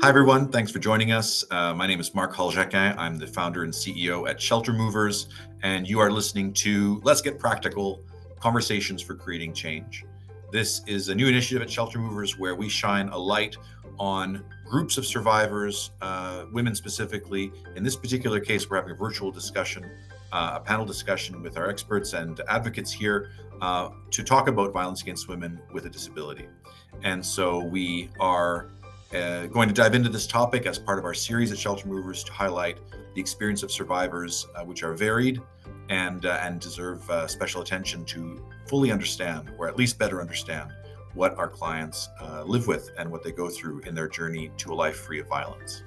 Hi, everyone. Thanks for joining us. My name is Marc Hull-Jacquin. I'm the founder and CEO at Shelter Movers, and you are listening to Let's Get Practical, Conversations for Creating Change. This is a new initiative at Shelter Movers where we shine a light on groups of survivors, women specifically. In this particular case, we're having a virtual discussion, a panel discussion with our experts and advocates here to talk about violence against women with a disability. And so we are going to dive into this topic as part of our series at Shelter Movers to highlight the experience of survivors, which are varied and deserve special attention to fully understand, or at least better understand, what our clients live with and what they go through in their journey to a life free of violence.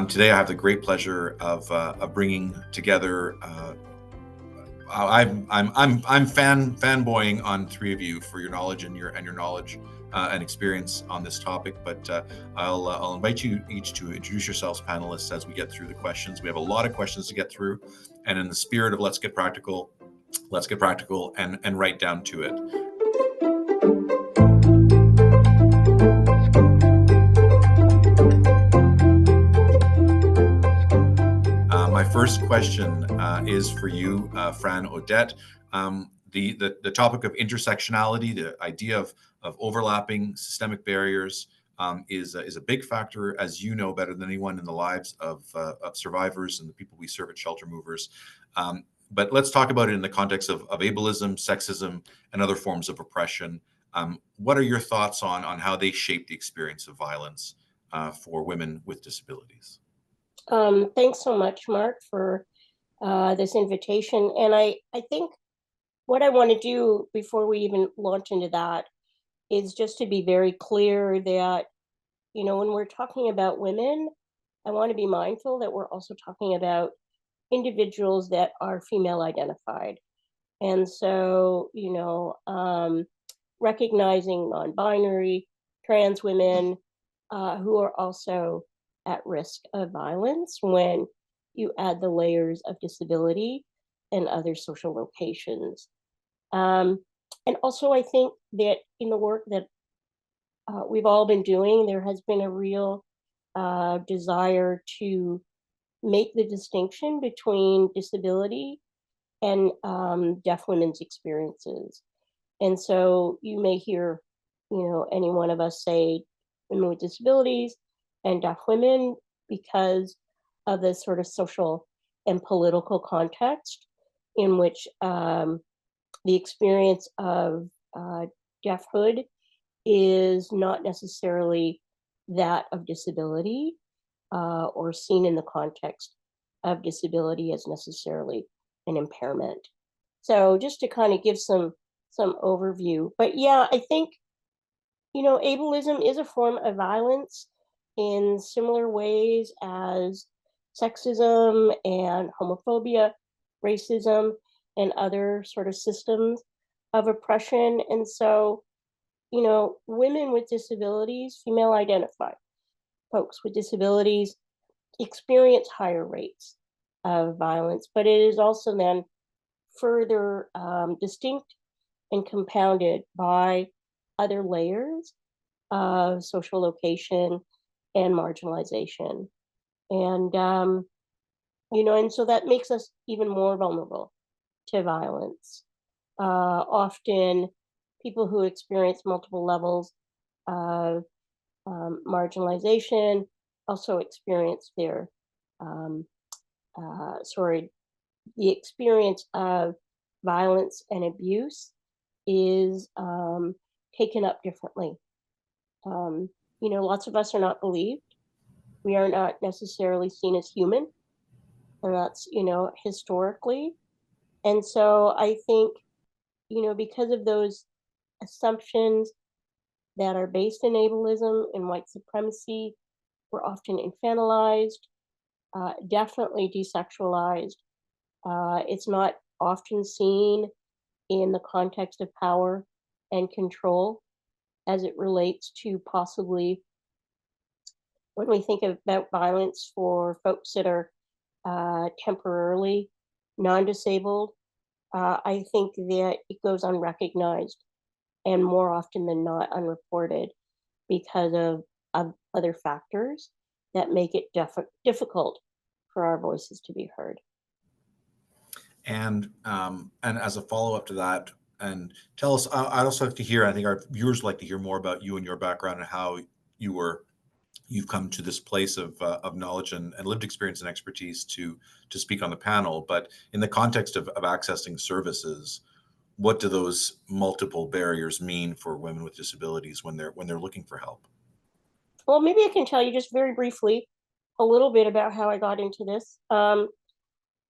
Today, I have the great pleasure of bringing together. I'm fanboying on three of you for your knowledge and your knowledge and experience on this topic, but I'll invite you each to introduce yourselves, panelists, as we get through the questions. We have a lot of questions to get through, and in the spirit of let's get practical and right down to it. My first question is for you, Fran Odette. The topic of intersectionality, the idea of overlapping systemic barriers, is a big factor, as you know better than anyone, in the lives of survivors and the people we serve at Shelter Movers. But let's talk about it in the context of ableism, sexism, and other forms of oppression. What are your thoughts on how they shape the experience of violence for women with disabilities? Thanks so much, Marc, for this invitation. And I think what I want to do before we even launch into that is just to be very clear that, when we're talking about women, I want to be mindful that we're also talking about individuals that are female identified. And so, recognizing non-binary, trans women who are also at risk of violence when you add the layers of disability and other social locations. And also, I think that in the work that we've all been doing, there has been a real desire to make the distinction between disability and deaf women's experiences. And so you may hear, any one of us say women with disabilities and deaf women because of the sort of social and political context in which the experience of deafhood is not necessarily that of disability or seen in the context of disability as necessarily an impairment. So just to kind of give some overview. But yeah, I think, ableism is a form of violence in similar ways as sexism and homophobia, racism, and other sort of systems of oppression. And so, women with disabilities, female identified folks with disabilities, experience higher rates of violence, but it is also then further distinct and compounded by other layers of social location and marginalization. And, and so that makes us even more vulnerable to violence. Often people who experience multiple levels of marginalization also experience the experience of violence and abuse is taken up differently. Lots of us are not believed. We are not necessarily seen as human, and that's, historically. And so I think, because of those assumptions that are based in ableism and white supremacy, we're often infantilized, definitely desexualized. It's not often seen in the context of power and control as it relates to possibly when we think about violence for folks that are temporarily non-disabled. I think that it goes unrecognized and more often than not unreported because of other factors that make it difficult for our voices to be heard. And as a follow-up to that, and tell us, I'd also like to hear, I think our viewers like to hear more about you and your background and how you've come to this place of knowledge and lived experience and expertise to speak on the panel. But in the context of accessing services, what do those multiple barriers mean for women with disabilities when they're looking for help? Well, maybe I can tell you just very briefly a little bit about how I got into this.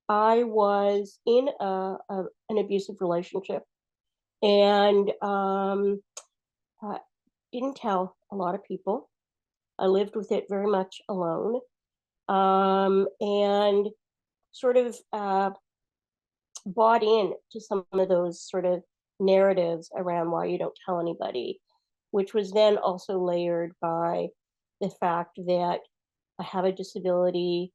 I was in an abusive relationship, and I didn't tell a lot of people. I lived with it very much alone, and sort of bought in to some of those sort of narratives around why you don't tell anybody, which was then also layered by the fact that I have a disability.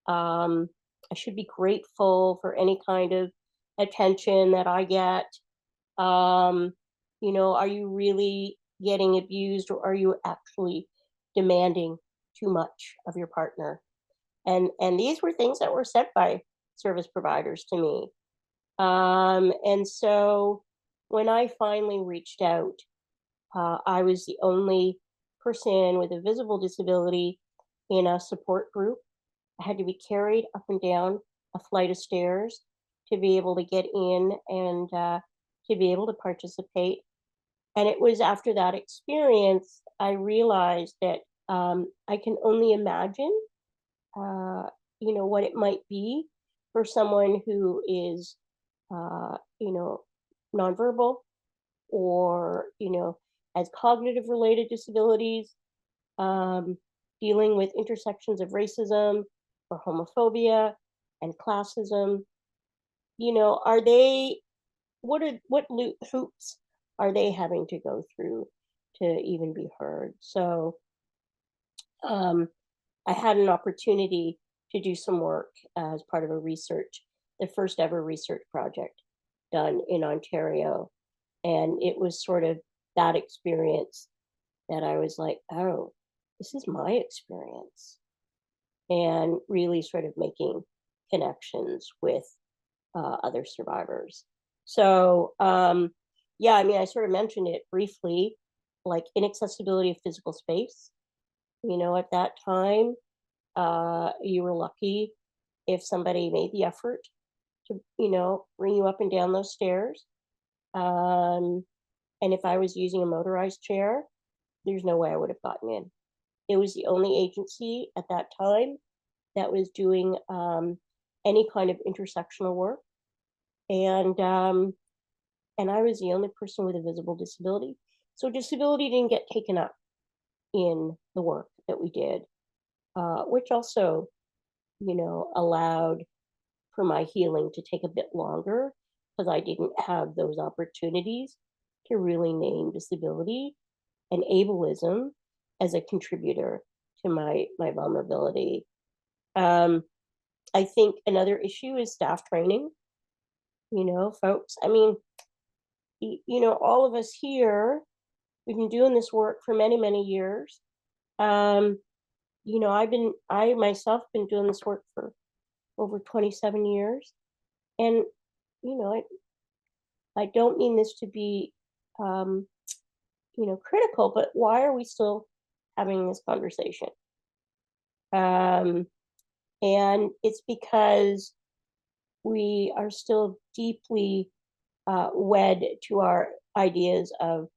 I should be grateful for any kind of attention that I get. Are you really getting abused, or are you actually demanding too much of your partner? And these were things that were said by service providers to me. And so when I finally reached out, I was the only person with a visible disability in a support group. I had to be carried up and down a flight of stairs to be able to get in and to be able to participate. And it was after that experience I realized that I can only imagine, what it might be for someone who is, nonverbal, or has cognitive related disabilities, dealing with intersections of racism or homophobia and classism. Are they, what hoops are they having to go through to even be heard? So I had an opportunity to do some work as part of the first ever research project done in Ontario. And it was sort of that experience that I was like, oh, this is my experience. And really sort of making connections with other survivors. So, I sort of mentioned it briefly, like inaccessibility of physical space. At that time, you were lucky if somebody made the effort to, bring you up and down those stairs. And if I was using a motorized chair, there's no way I would have gotten in. It was the only agency at that time that was doing any kind of intersectional work. And I was the only person with a visible disability. So disability didn't get taken up in the work that we did, which also, allowed for my healing to take a bit longer, because I didn't have those opportunities to really name disability and ableism as a contributor to my vulnerability. I think another issue is staff training. Folks, I mean, all of us here, we've been doing this work for many, many years. I myself been doing this work for over 27 years. And, I don't mean this to be, critical, but why are we still having this conversation? And it's because we are still deeply wed to our ideas of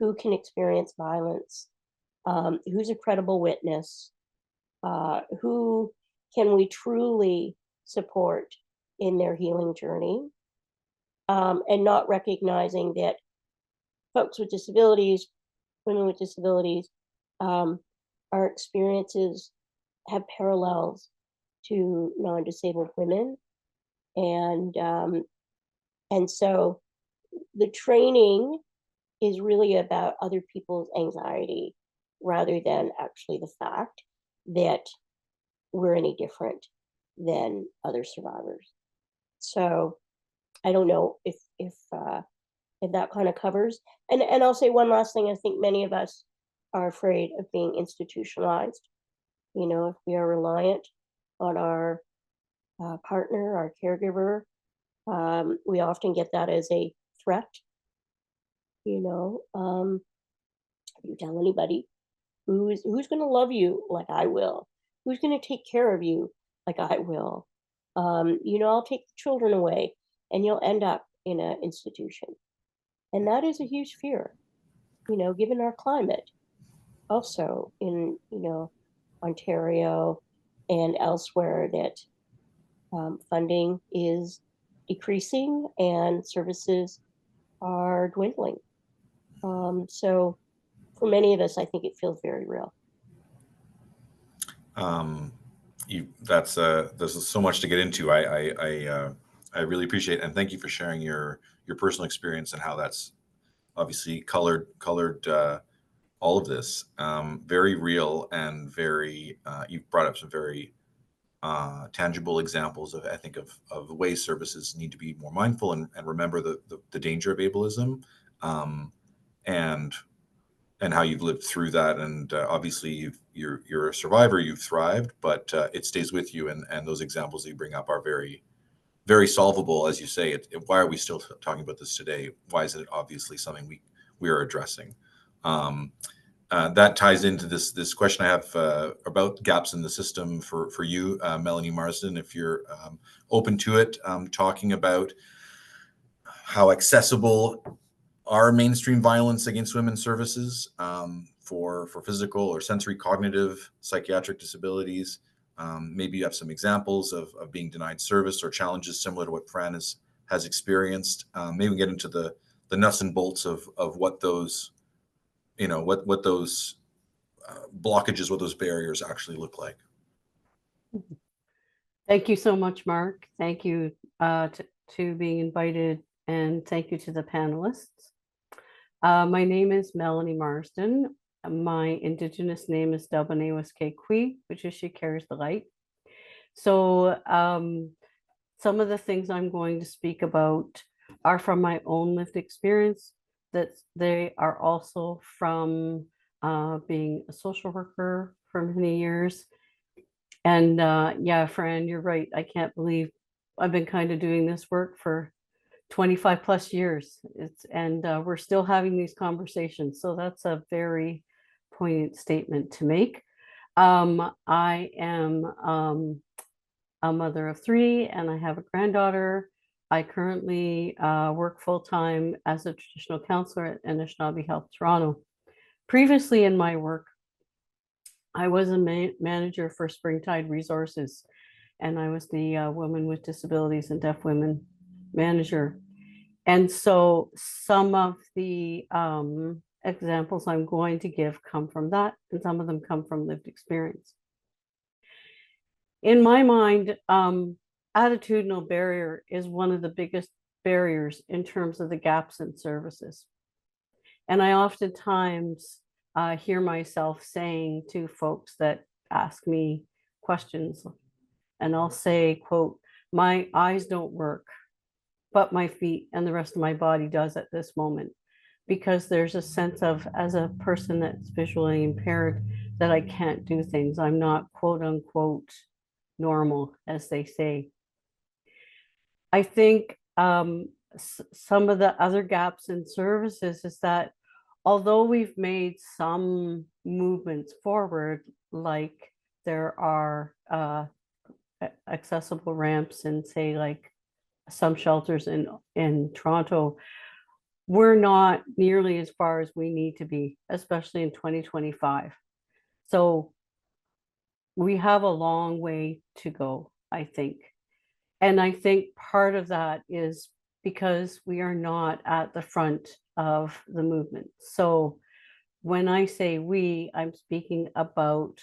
who can experience violence, who's a credible witness, who can we truly support in their healing journey, and not recognizing that folks with disabilities, women with disabilities, our experiences have parallels to non-disabled women. And so the training is really about other people's anxiety rather than actually the fact that we're any different than other survivors. So I don't know if that kind of covers. And I'll say one last thing. I think many of us are afraid of being institutionalized. If we are reliant on our partner, our caregiver, we often get that as a threat. You tell anybody who's going to love you like I will, who's going to take care of you like I will. I'll take the children away, and you'll end up in an institution, and that is a huge fear. Given our climate, also in Ontario and elsewhere, that funding is decreasing and services are dwindling. So for many of us, I think it feels very real. There's so much to get into. I really appreciate it, and thank you for sharing your personal experience and how that's obviously colored all of this. Very real and very. You've brought up some very tangible examples of, I think, of the way services need to be more mindful and remember the danger of ableism, and how you've lived through that. And obviously you're a survivor, you've thrived, but it stays with you. And those examples that you bring up are very, very solvable. As you say, why are we still talking about this today? Why is it obviously something we are addressing? That ties into this question I have about gaps in the system for you, Melanie Marsden, if you're open to it, talking about how accessible are mainstream violence against women services for physical or sensory cognitive psychiatric disabilities. Maybe you have some examples of being denied service or challenges similar to what Fran has experienced. Maybe we get into the nuts and bolts of what those, what those blockages, what those barriers actually look like. Thank you so much, Mark. Thank you to being invited, and thank you to the panelists. My name is Melanie Marsden. My Indigenous name is Delbanewaskekwi, which is She Carries the Light. So some of the things I'm going to speak about are from my own lived experience, that they are also from being a social worker for many years. And yeah, Fran, you're right. I can't believe I've been kind of doing this work for 25 plus years. And we're still having these conversations. So that's a very poignant statement to make. I am a mother of 3, and I have a granddaughter. I currently work full-time as a traditional counselor at Anishinaabe Health Toronto. Previously in my work, I was a manager for Springtide Resources, and I was the Women with Disabilities and Deaf Women manager. And so some of the examples I'm going to give come from that, and some of them come from lived experience. In my mind, attitudinal barrier is one of the biggest barriers in terms of the gaps in services. And I oftentimes hear myself saying to folks that ask me questions, and I'll say, quote, "My eyes don't work, but my feet and the rest of my body does at this moment," because there's a sense of, as a person that's visually impaired, that I can't do things. I'm not, quote unquote, normal, as they say. I think some of the other gaps in services is that although we've made some movements forward, like there are accessible ramps in, say, like some shelters in Toronto, we're not nearly as far as we need to be, especially in 2025. So we have a long way to go, I think. And I think part of that is because we are not at the front of the movement. So when I say we, I'm speaking about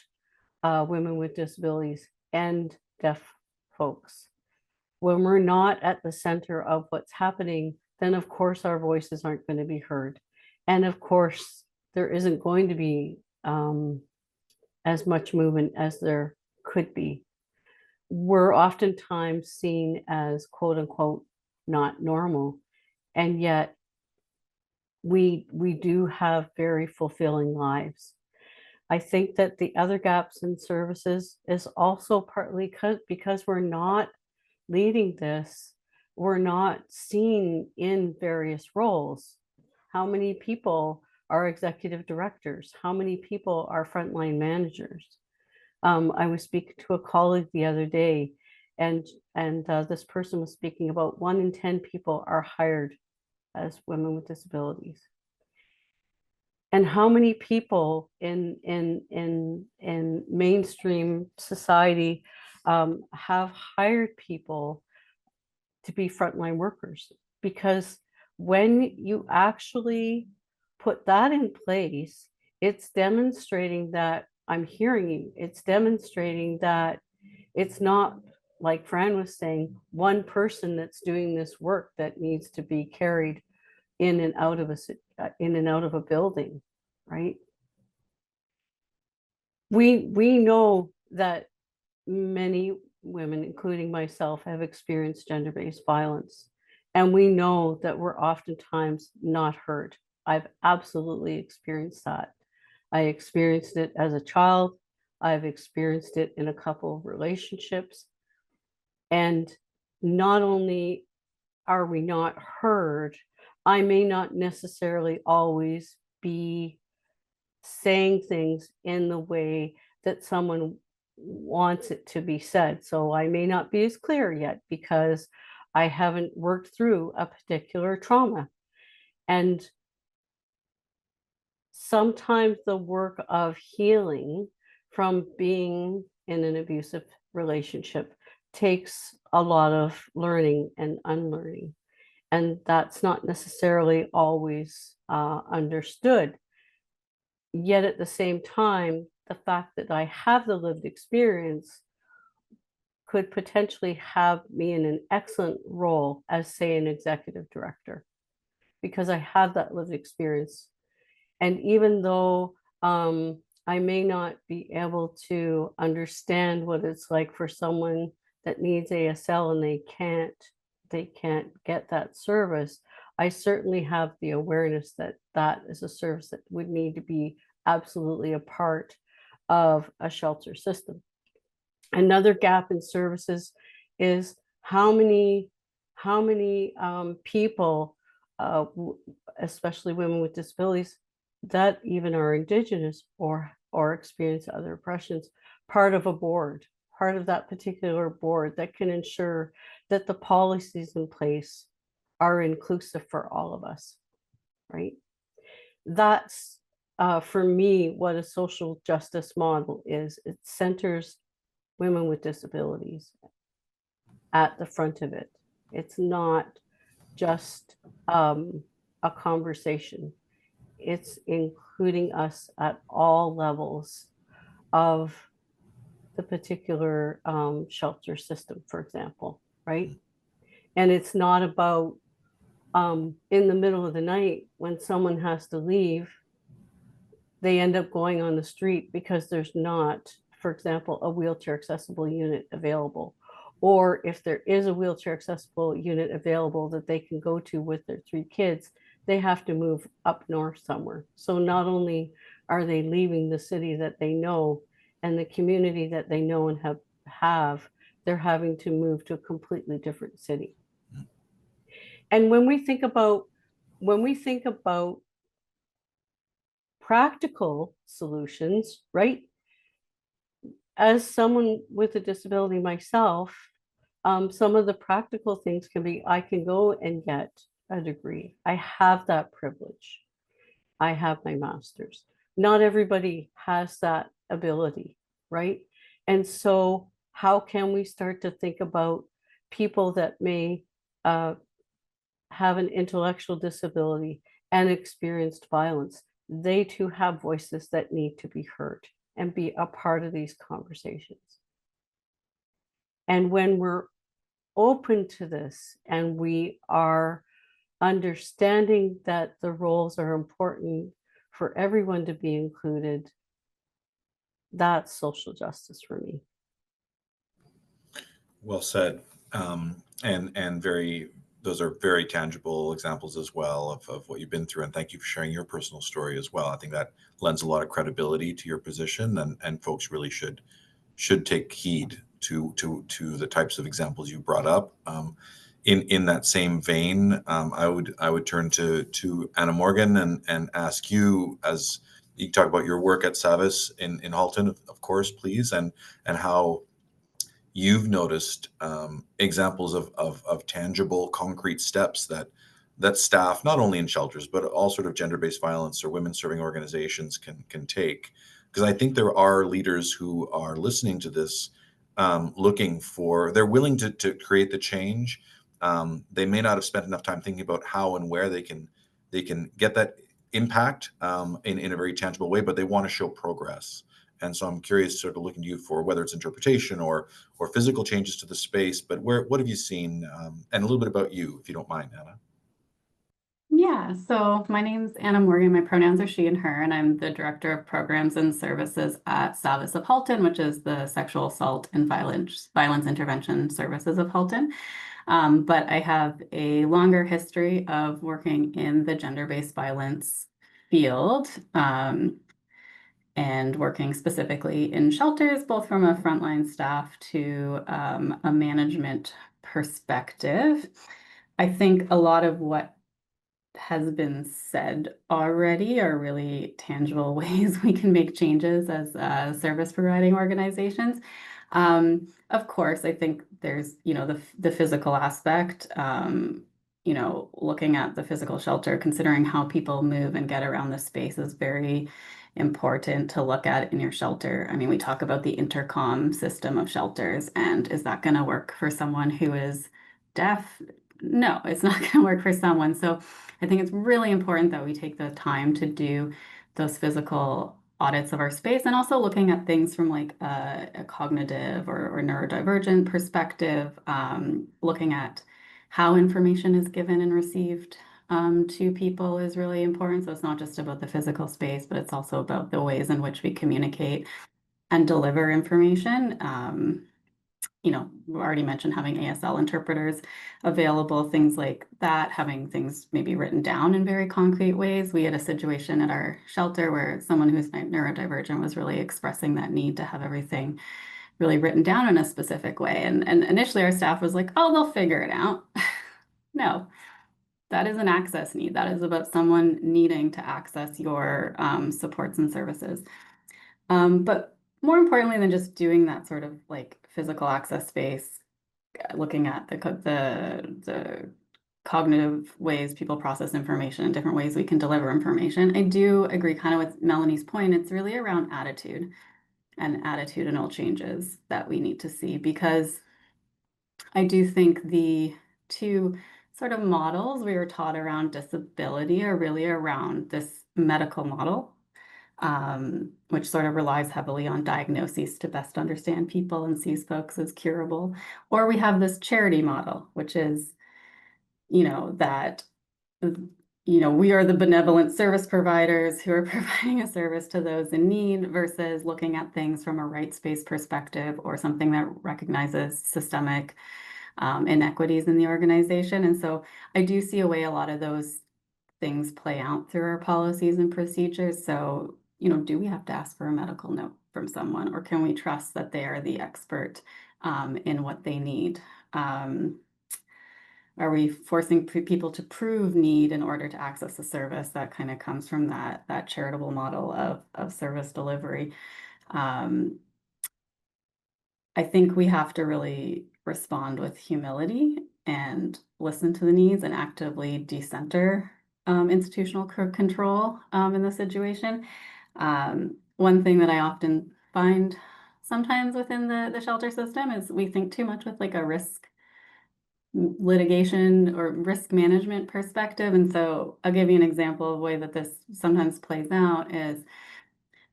women with disabilities and deaf folks. When we're not at the center of what's happening, then of course our voices aren't going to be heard. And of course, there isn't going to be as much movement as there could be. We're oftentimes seen as, quote unquote, not normal. And yet we do have very fulfilling lives. I think that the other gaps in services is also partly because we're not leading this, we're not seen in various roles. How many people are executive directors? How many people are frontline managers? I was speaking to a colleague the other day, and this person was speaking about 1 in 10 people are hired as women with disabilities. And how many people in mainstream society have hired people to be frontline workers? Because when you actually put that in place, it's demonstrating that I'm hearing you. It's demonstrating that it's not, like Fran was saying, one person that's doing this work that needs to be carried in and out of a building, right? We know that many women, including myself, have experienced gender-based violence, and we know that we're oftentimes not heard. I've absolutely experienced that. I experienced it as a child. I've experienced it in a couple of relationships. And not only are we not heard, I may not necessarily always be saying things in the way that someone wants it to be said. So I may not be as clear yet because I haven't worked through a particular trauma. And sometimes the work of healing from being in an abusive relationship takes a lot of learning and unlearning. And that's not necessarily always understood. Yet at the same time, the fact that I have the lived experience could potentially have me in an excellent role as, say, an executive director, because I have that lived experience. And even though I may not be able to understand what it's like for someone that needs ASL and they can't get that service, I certainly have the awareness that that is a service that would need to be absolutely a part of a shelter system. Another gap in services is how many people, especially women with disabilities, that even are Indigenous or experience other oppressions, part of a board, part of that particular board that can ensure that the policies in place are inclusive for all of us, right? That's for me what a social justice model is. It centers women with disabilities at the front of it. It's not just a conversation. It's including us at all levels of the particular shelter system, for example, right? And it's not about in the middle of the night when someone has to leave, they end up going on the street because there's not, for example, a wheelchair accessible unit available. Or if there is a wheelchair accessible unit available that they can go to with their 3 kids, they have to move up north somewhere. So not only are they leaving the city that they know and the community that they know and have, they're having to move to a completely different city. And when we think about practical solutions, right? As someone with a disability myself, some of the practical things can be, I can go and get a degree. I have that privilege. I have my master's. Not everybody has that ability, right? And so how can we start to think about people that may have an intellectual disability and experienced violence? They too have voices that need to be heard and be a part of these conversations. And when we're open to this and we are understanding that the roles are important for everyone to be included, that's social justice for me. Well said, and very, those are very tangible examples as well of what you've been through. And thank you for sharing your personal story as well. I think that lends a lot of credibility to your position, and folks really should take heed to the types of examples you brought up. In that same vein, I would turn to Anna Morgan and ask you, as you talk about your work at Savvis in Halton, of course, please, and how you've noticed examples of tangible, concrete steps that staff, not only in shelters, but all sort of gender-based violence or women-serving organizations can take. Because I think there are leaders who are listening to this, they're willing to create the change. They may not have spent enough time thinking about how and where they can get that impact in a very tangible way, but they want to show progress. And so I'm curious, sort of looking to you for whether it's interpretation or physical changes to the space, but what have you seen? And a little bit about you, if you don't mind, Anna. Yeah, so my name's Anna Morgan. My pronouns are she and her, and I'm the Director of Programs and Services at Savvis of Halton, which is the Sexual Assault and Violence Intervention Services of Halton. But I have a longer history of working in the gender-based violence field, and working specifically in shelters, both from a frontline staff to a management perspective. I think a lot of what has been said already are really tangible ways we can make changes as service providing organizations. Of course, I think there's, the physical aspect, looking at the physical shelter, considering how people move and get around the space is very important to look at in your shelter. I mean, we talk about the intercom system of shelters, and is that going to work for someone who is deaf? No, it's not going to work for someone. So I think it's really important that we take the time to do those physical audits of our space, and also looking at things from like a cognitive or neurodivergent perspective, looking at how information is given and received to people is really important. So it's not just about the physical space, but it's also about the ways in which we communicate and deliver information. We already mentioned having ASL interpreters available, things like that, having things maybe written down in very concrete ways. We had a situation at our shelter where someone who's neurodivergent was really expressing that need to have everything really written down in a specific way. And initially our staff was like, oh, they'll figure it out. No, that is an access need. That is about someone needing to access your supports and services. But more importantly than just doing that sort of like physical access space, looking at the cognitive ways people process information and different ways we can deliver information, I do agree kind of with Melanie's point. It's really around attitude and attitudinal changes that we need to see, because I do think the two sort of models we were taught around disability are really around this medical model, which sort of relies heavily on diagnoses to best understand people and sees folks as curable. Or we have this charity model, which is, that, we are the benevolent service providers who are providing a service to those in need, versus looking at things from a rights-based perspective or something that recognizes systemic inequities in the organization. And so I do see a way a lot of those things play out through our policies and procedures. So, do we have to ask for a medical note from someone, or can we trust that they are the expert in what they need? Are we forcing people to prove need in order to access a service? That kind of comes from that charitable model of service delivery. I think we have to really respond with humility and listen to the needs and actively decenter institutional control in the situation. One thing that I often find sometimes within the shelter system is we think too much with like a risk litigation or risk management perspective. And so I'll give you an example of the way that this sometimes plays out is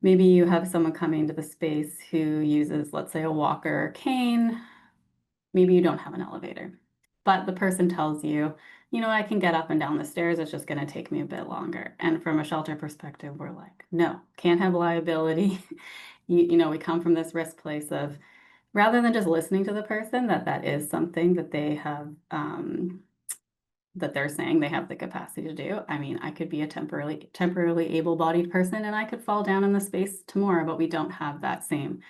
maybe you have someone coming to the space who uses, let's say, a walker or cane. Maybe you don't have an elevator, but the person tells you, I can get up and down the stairs. It's just going to take me a bit longer. And from a shelter perspective, we're like, no, can't have liability. We come from this risk place of, rather than just listening to the person, that is something that they have that they're saying they have the capacity to do. I mean, I could be a temporarily able-bodied person and I could fall down in the space tomorrow, but we don't have that same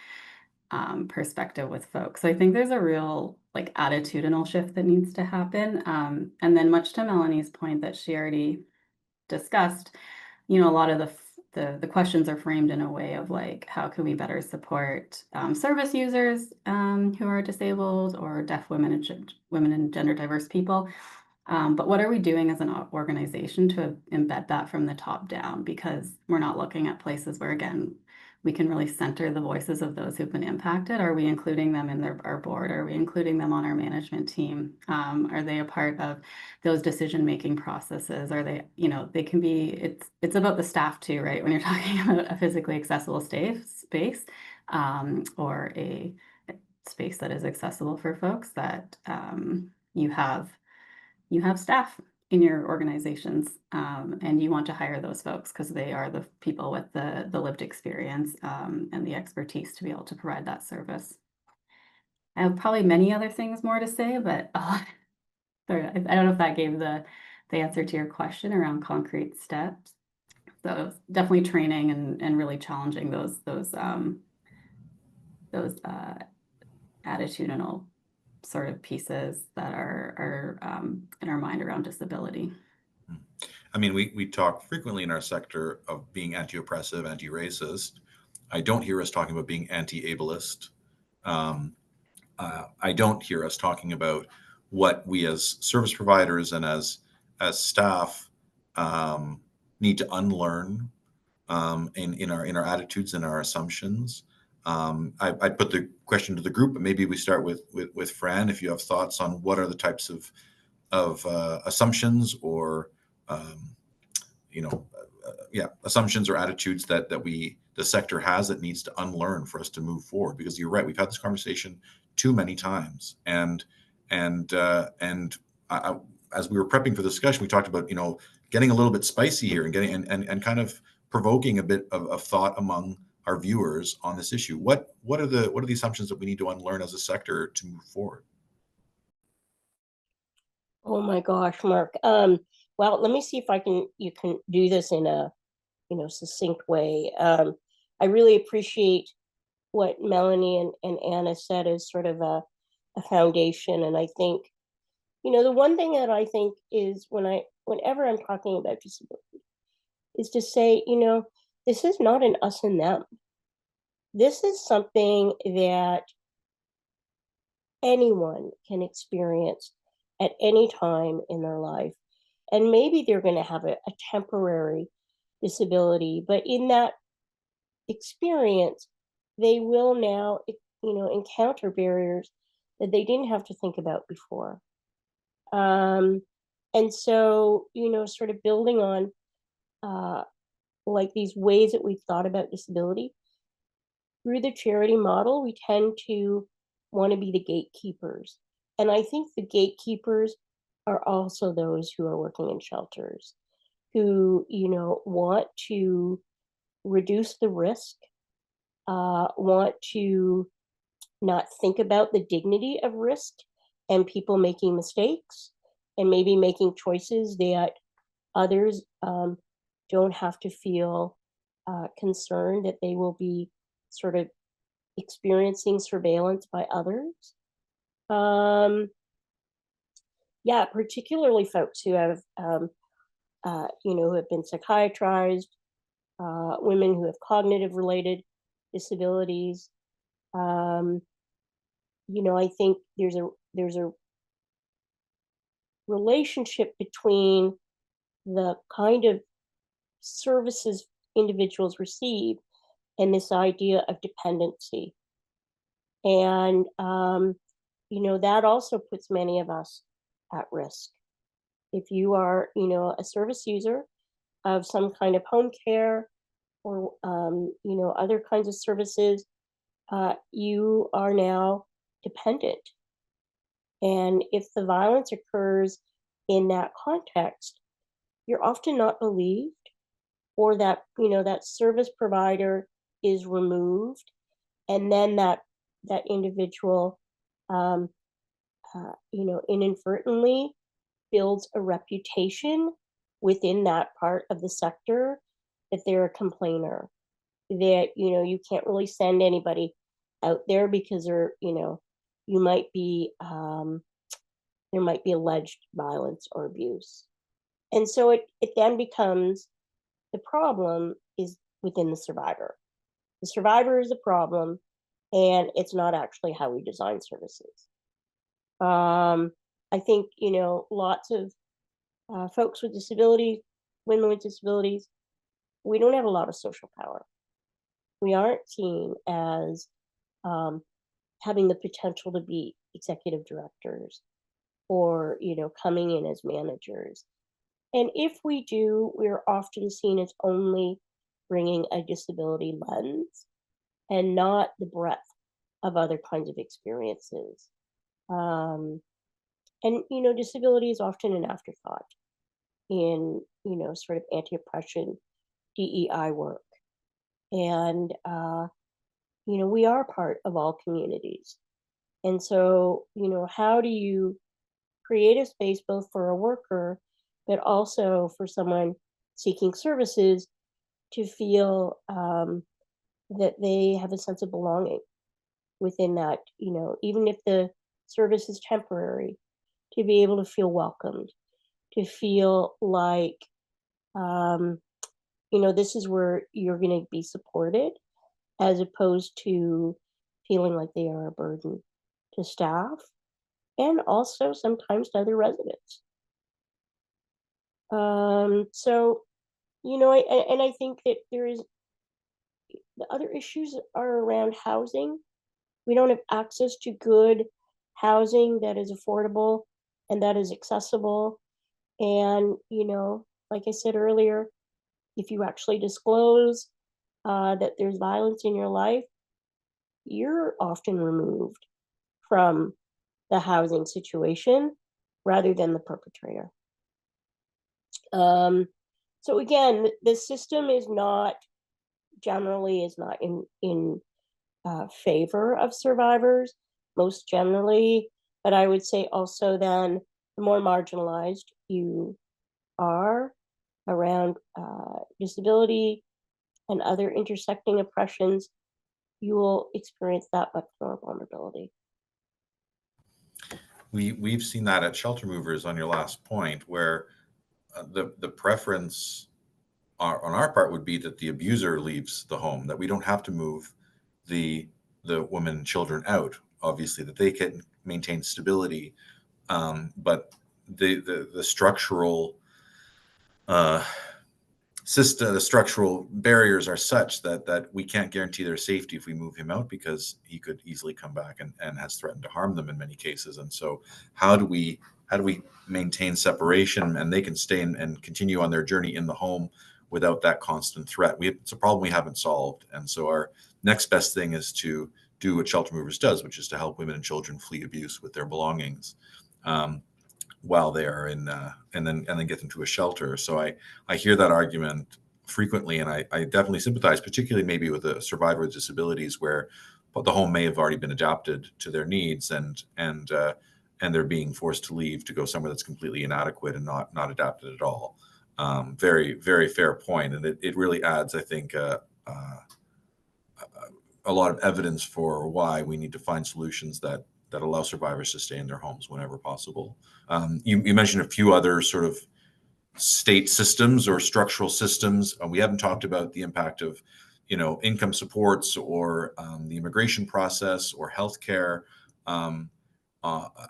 perspective with folks. So I think there's a real like attitudinal shift that needs to happen. And then much to Melanie's point that she already discussed, you know, a lot of the questions are framed in a way of like, how can we better support service users who are disabled, or deaf women and gender diverse people. But what are we doing as an organization to embed that from the top down? Because we're not looking at places where, again, we can really center the voices of those who've been impacted. Are we including them in our board? Are we including them on our management team? Are they a part of those decision-making processes? Are they, you know, they can be, it's about the staff too, right? When you're talking about a physically accessible space, or a space that is accessible for folks, that you have staff in your organizations, and you want to hire those folks because they are the people with the lived experience and the expertise to be able to provide that service. I have probably many other things more to say, but sorry, I don't know if that gave the answer to your question around concrete steps. So definitely training and really challenging those attitudinal sort of pieces that are in our mind around disability. I mean, we talk frequently in our sector of being anti-oppressive, anti-racist. I don't hear us talking about being anti-ableist. I don't hear us talking about what we as service providers and as staff need to unlearn in our attitudes and our assumptions. I put the question to the group, but maybe we start with Fran. If you have thoughts on what are the types of assumptions or assumptions or attitudes that the sector has that needs to unlearn for us to move forward. Because you're right, we've had this conversation too many times, and as we were prepping for the discussion, we talked about getting a little bit spicy here and getting and kind of provoking a bit of thought among our viewers on this issue. What are the assumptions that we need to unlearn as a sector to move forward? Oh my gosh, Mark. Well, let me see if you can do this in a, succinct way. I really appreciate what Melanie and Anna said as sort of a foundation. And I think, the one thing that I think is whenever I'm talking about disability is to say, this is not an us and them. This is something that anyone can experience at any time in their life. And maybe they're going to have a temporary disability, but in that experience, they will now, encounter barriers that they didn't have to think about before. And so, sort of building on like these ways that we've thought about disability, through the charity model, we tend to want to be the gatekeepers. And I think the gatekeepers are also those who are working in shelters, who, want to reduce the risk, want to not think about the dignity of risk and people making mistakes and maybe making choices that others don't have to feel concerned that they will be sort of experiencing surveillance by others. Particularly folks who have, who have been psychiatrized, women who have cognitive related disabilities. I think there's a relationship between the kind of services individuals receive and this idea of dependency. And, that also puts many of us at risk. If you are, a service user of some kind of home care or, other kinds of services, you are now dependent. And if the violence occurs in that context, you're often not believed, or that, that service provider is removed. And then that individual, inadvertently builds a reputation within that part of the sector that they're a complainer, that, you can't really send anybody out there because they're, you might be, there might be alleged violence or abuse. And so it then becomes, the problem is within the survivor. The survivor is a problem, and it's not actually how we design services. I think, lots of folks with disabilities, women with disabilities, we don't have a lot of social power. We aren't seen as having the potential to be executive directors or, coming in as managers. And if we do, we're often seen as only bringing a disability lens and not the breadth of other kinds of experiences. And, disability is often an afterthought in, sort of anti-oppression, DEI work. And, we are part of all communities. And so, how do you create a space both for a worker, but also for someone seeking services to feel that they have a sense of belonging within that, even if the service is temporary, to be able to feel welcomed, to feel like, this is where you're going to be supported, as opposed to feeling like they are a burden to staff and also sometimes to other residents. So, I think that the other issues are around housing. We don't have access to good housing that is affordable and that is accessible. And, like I said earlier, if you actually disclose that there's violence in your life, you're often removed from the housing situation rather than the perpetrator. So again, the system is not in favor of survivors, most generally, but I would say also then the more marginalized you are around disability and other intersecting oppressions, you will experience that much more vulnerability. We've seen that at Shelter Movers on your last point, where the preference on our part would be that the abuser leaves the home, that we don't have to move the women and children out, obviously, that they can maintain stability, but the structural system, the structural barriers are such that we can't guarantee their safety if we move him out, because he could easily come back and has threatened to harm them in many cases. And so how do we maintain separation and they can stay and continue on their journey in the home without that constant threat? It's a problem we haven't solved. And so our next best thing is to do what Shelter Movers does, which is to help women and children flee abuse with their belongings while they are in, and then get them to a shelter. So I hear that argument frequently, and I definitely sympathize, particularly maybe with a survivor with disabilities where the home may have already been adapted to their needs, and they're being forced to leave to go somewhere that's completely inadequate and not adapted at all. Very, very fair point. And it really adds, I think, a lot of evidence for why we need to find solutions that allow survivors to stay in their homes whenever possible. You mentioned a few other sort of state systems or structural systems. We haven't talked about the impact of, income supports or the immigration process or healthcare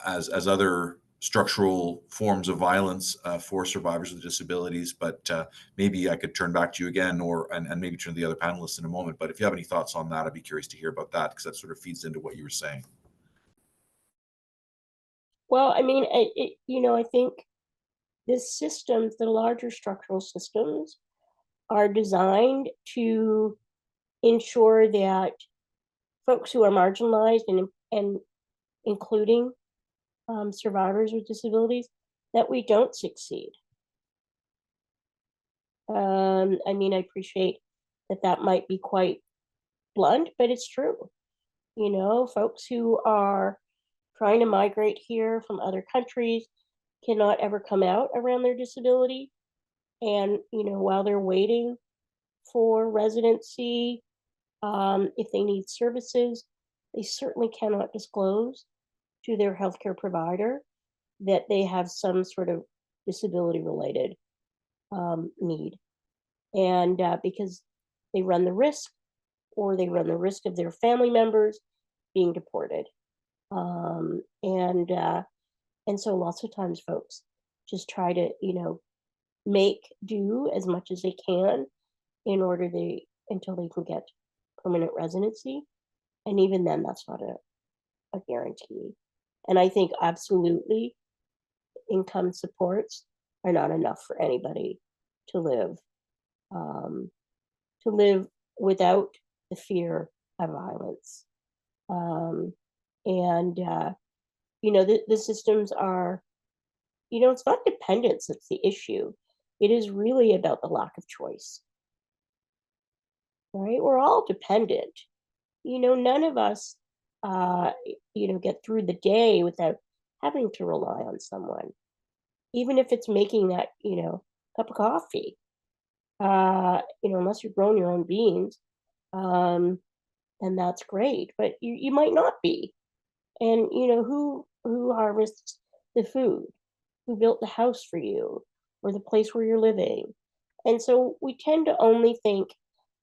as other structural forms of violence for survivors with disabilities. But maybe I could turn back to you again, and maybe turn to the other panelists in a moment. But if you have any thoughts on that, I'd be curious to hear about that, because that sort of feeds into what you were saying. Well, I mean, I think the systems, the larger structural systems, are designed to ensure that folks who are marginalized and including survivors with disabilities, that we don't succeed. I mean, I appreciate that might be quite blunt, but it's true. Folks who are trying to migrate here from other countries, cannot ever come out around their disability. And, while they're waiting for residency, if they need services, they certainly cannot disclose to their healthcare provider that they have some sort of disability related need. And because they run the risk, or they run the risk of their family members being deported. And so lots of times folks just try to, make do as much as they can until they can get permanent residency. And even then, that's not a guarantee. And I think absolutely income supports are not enough for anybody to live without the fear of violence. The systems are, it's not dependence that's the issue. It is really about the lack of choice, right? We're all dependent. None of us, get through the day without having to rely on someone, even if it's making that, cup of coffee. Unless you're growing your own beans, then that's great. But you might not be. And who harvests the food? Who built the house for you, or the place where you're living? And so we tend to only think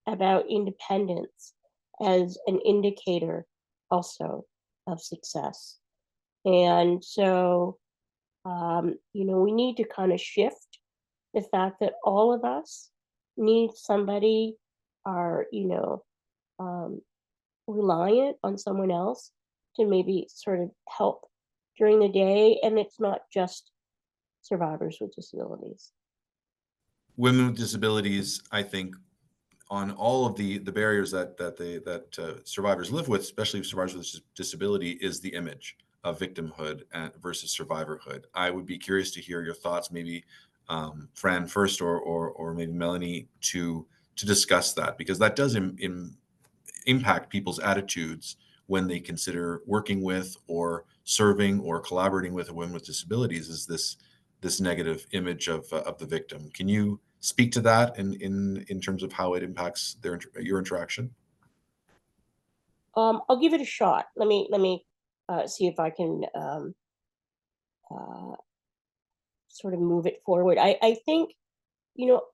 about independence as an indicator also of success. And so, we need to kind of shift the fact that all of us need somebody, are, reliant on someone else to maybe sort of help during the day. And it's not just survivors with disabilities. Women with disabilities, I think, on all of the barriers that survivors live with, especially survivors with disability, is the image of victimhood versus survivorhood. I would be curious to hear your thoughts, maybe Fran first, or maybe Melanie, to discuss that, because that does impact people's attitudes when they consider working with, or serving, or collaborating with a woman with disabilities. Is this negative image of the victim? Can you speak to that in terms of how it impacts your interaction? I'll give it a shot. Let me see if I can sort of move it forward. I think,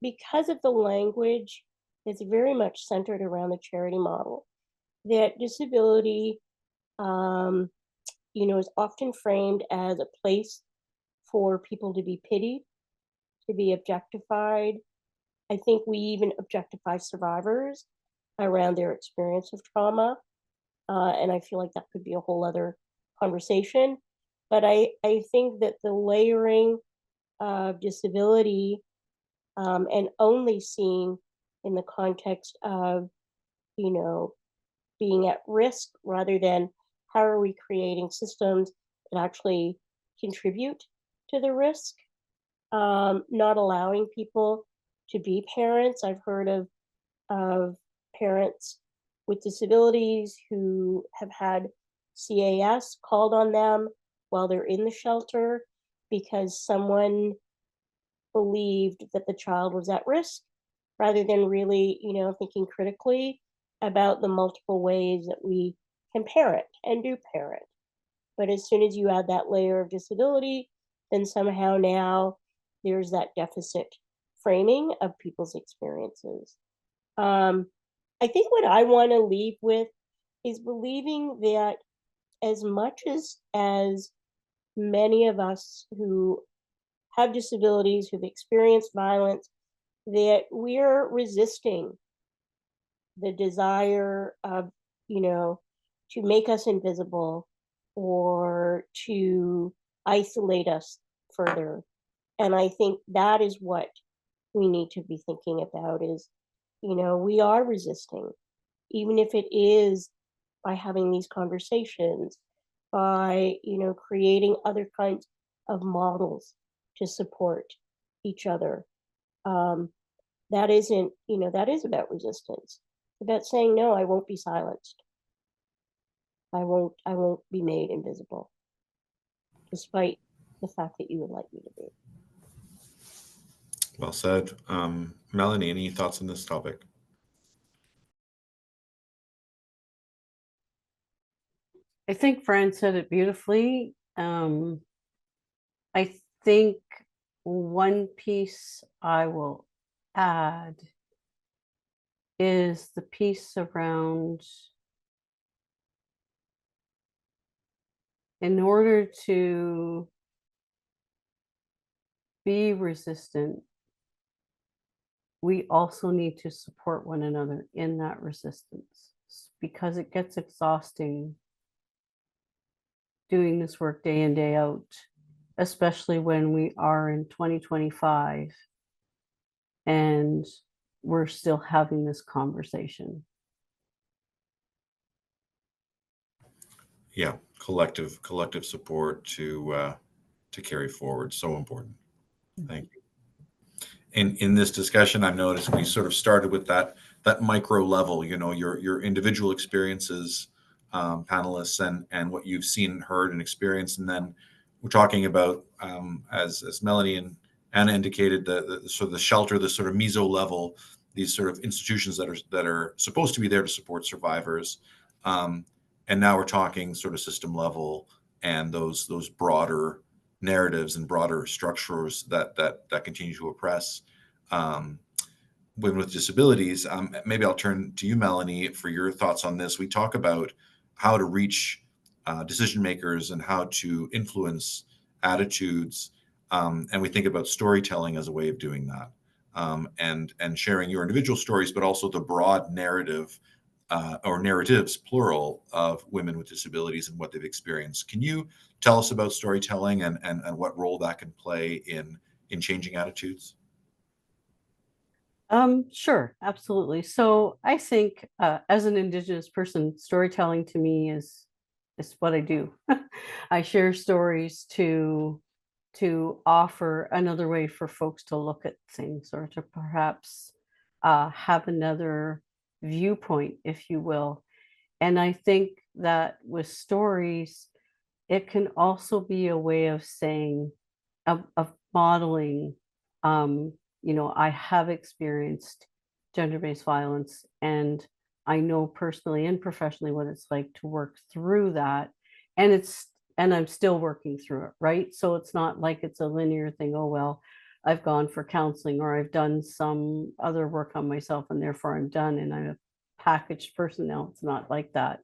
because of the language that's very much centered around the charity model, that disability, is often framed as a place for people to be pitied, to be objectified. I think we even objectify survivors around their experience of trauma. And I feel like that could be a whole other conversation. But I think that the layering of disability, and only seen in the context of, being at risk, rather than how are we creating systems that actually contribute to the risk, not allowing people to be parents. I've heard of parents with disabilities who have had CAS called on them while they're in the shelter because someone believed that the child was at risk, rather than really, thinking critically about the multiple ways that we can parent and do parent. But as soon as you add that layer of disability, then somehow now there's that deficit framing of people's experiences. I think what I want to leave with is believing that as much as many of us who have disabilities, who've experienced violence, that we're resisting the desire of, to make us invisible or to isolate us further. And I think that is what we need to be thinking about is, we are resisting, even if it is by having these conversations, by, creating other kinds of models to support each other. That isn't, that is about resistance. It's about saying, no, I won't be silenced. I won't be made invisible, despite the fact that you would like me to be. Well said. Melanie, any thoughts on this topic? I think Fran said it beautifully. I think one piece I will add is the piece around, in order to be resistant, we also need to support one another in that resistance, because it gets exhausting doing this work day in, day out, especially when we are in 2025 and we're still having this conversation. Yeah, collective support to carry forward. So important. Thank you. In this discussion, I've noticed we sort of started with that micro level, you know, your individual experiences, panelists, and what you've seen, heard, and experienced, and then we're talking about, as Melanie and Anna indicated, the sort of the shelter, the sort of meso level, these sort of institutions that are supposed to be there to support survivors, and now we're talking sort of system level and those broader narratives and broader structures that continue to oppress women with disabilities. Maybe I'll turn to you, Melanie, for your thoughts on this. We talk about how to reach decision makers and how to influence attitudes, and we think about storytelling as a way of doing that, and sharing your individual stories, but also the broad narrative, or narratives, plural, of women with disabilities and what they've experienced. Can you tell us about storytelling and what role that can play in changing attitudes? Sure, absolutely. So I think, as an Indigenous person, storytelling to me is what I do. I share stories to offer another way for folks to look at things, or to perhaps have another viewpoint, if you will. And I think that with stories, it can also be a way of saying, of modeling, you know, I have experienced gender-based violence, and I know personally and professionally what it's like to work through that. And I'm still working through it, right? So it's not like it's a linear thing. Oh, well, I've gone for counseling, or I've done some other work on myself, and therefore I'm done and I'm a packaged person now. It's not like that.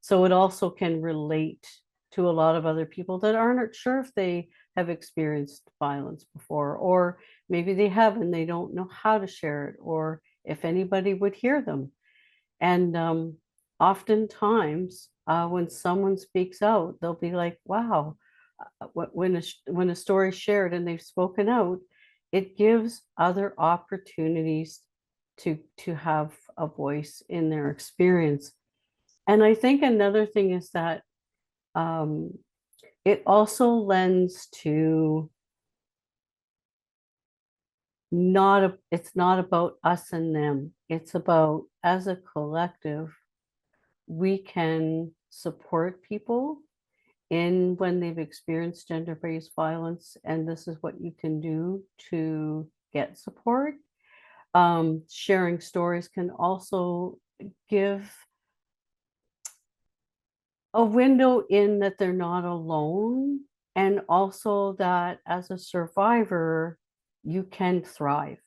So it also can relate to a lot of other people that aren't sure if they have experienced violence before, or maybe they have and they don't know how to share it, or if anybody would hear them. And oftentimes, when someone speaks out, they'll be like, wow, when a story is shared and they've spoken out, it gives other opportunities to have a voice in their experience. And I think another thing is that it also lends to it's not about us and them. It's about, as a collective, we can support people in when they've experienced gender-based violence, and this is what you can do to get support. Sharing stories can also give a window in that they're not alone, and also that as a survivor, you can thrive.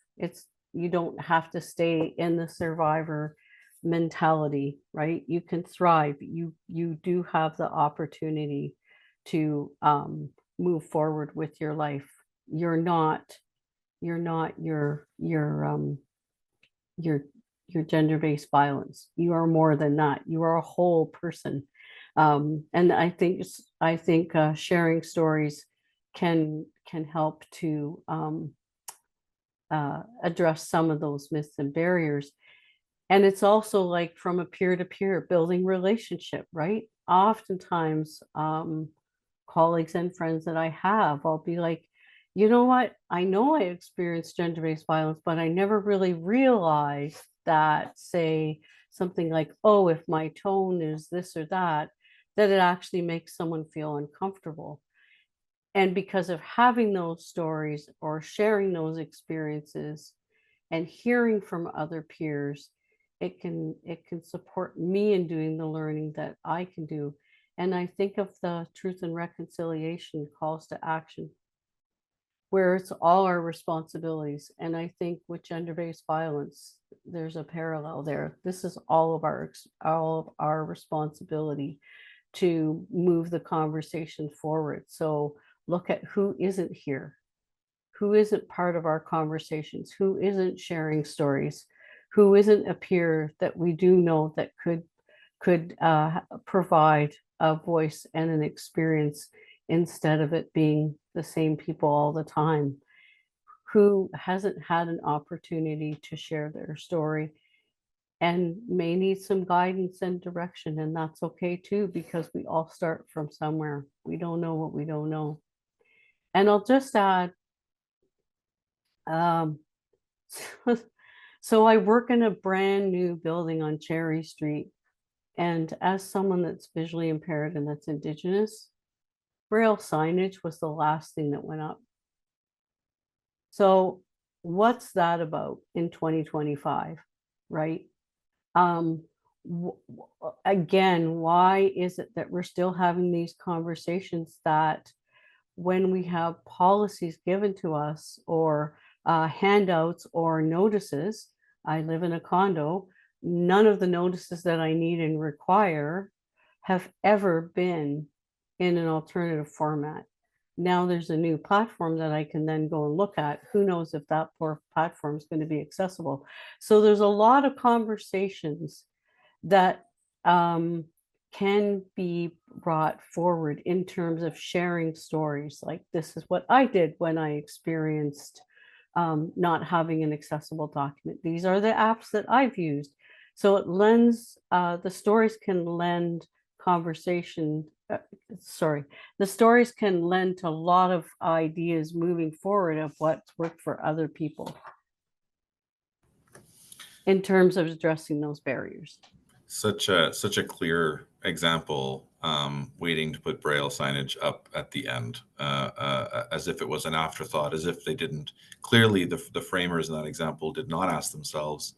You don't have to stay in the survivor mentality, right? You can thrive. You do have the opportunity to move forward with your life. You're not your gender-based violence. You are more than that. You are a whole person. And I think sharing stories can help to address some of those myths and barriers. And it's also like from a peer-to-peer building relationship, right? Oftentimes, colleagues and friends that I have, I'll be like, you know what? I know I experienced gender-based violence, but I never really realized that, say, something like, oh, if my tone is this or that, that it actually makes someone feel uncomfortable. And because of having those stories or sharing those experiences and hearing from other peers, it can support me in doing the learning that I can do. And I think of the truth and reconciliation calls to action, where it's all our responsibilities. And I think with gender-based violence, there's a parallel there. This is all of our responsibility to move the conversation forward. So look at who isn't here, who isn't part of our conversations, who isn't sharing stories, who isn't a peer that we do know that could provide a voice and an experience instead of it being the same people all the time, who hasn't had an opportunity to share their story and may need some guidance and direction. And that's okay too, because we all start from somewhere. We don't know what we don't know. And I'll just add, so I work in a brand new building on Cherry Street. And as someone that's visually impaired and that's Indigenous, Braille signage was the last thing that went up. So what's that about in 2025, right? Again, why is it that we're still having these conversations that when we have policies given to us or handouts or notices, I live in a condo, none of the notices that I need and require have ever been in an alternative format. Now there's a new platform that I can then go and look at. Who knows if that poor platform is going to be accessible? So there's a lot of conversations that can be brought forward in terms of sharing stories. Like, this is what I did when I experienced not having an accessible document. These are the apps that I've used. So it lends, the stories can lend conversation, the stories can lend to a lot of ideas moving forward of what's worked for other people in terms of addressing those barriers. Such a clear example, waiting to put Braille signage up at the end, as if it was an afterthought, as if they didn't. Clearly, the framers in that example did not ask themselves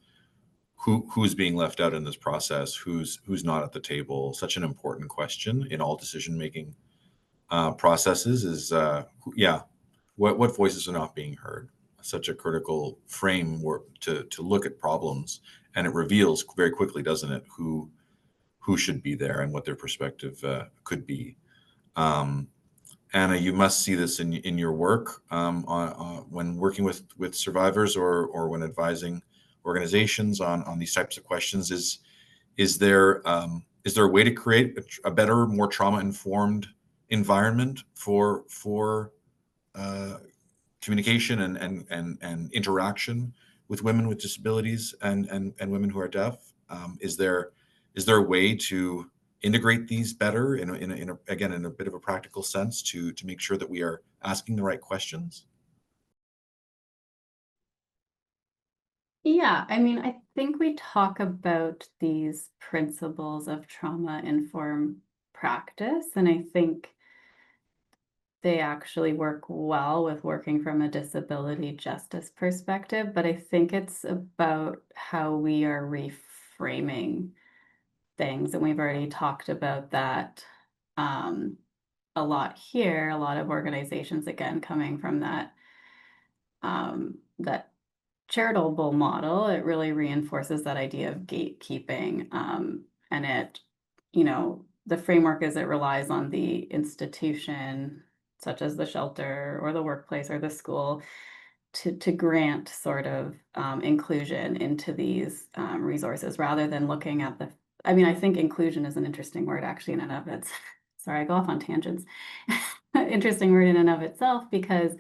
who's being left out in this process, who's not at the table. Such an important question in all decision-making processes is, what voices are not being heard. Such a critical framework to look at problems, and it reveals very quickly, doesn't it, who should be there and what their perspective could be. Anna, you must see this in your work when working with survivors or when advising organizations on these types of questions. Is there a way to create a better, more trauma-informed environment for communication and interaction with women with disabilities and women who are deaf? Is there a way to integrate these better in a bit of a practical sense to make sure that we are asking the right questions? Yeah, I mean, I think we talk about these principles of trauma-informed practice, and I think they actually work well with working from a disability justice perspective, but I think it's about how we are reframing things, and we've already talked about that a lot here. A lot of organizations, again, coming from that that charitable model, it really reinforces that idea of gatekeeping, and it, the framework is it relies on the institution, such as the shelter or the workplace or the school, to grant sort of inclusion into these resources, rather than looking at the, I mean, I think inclusion is an interesting word actually in and of itself. Sorry, I go off on tangents. Interesting word in and of itself, because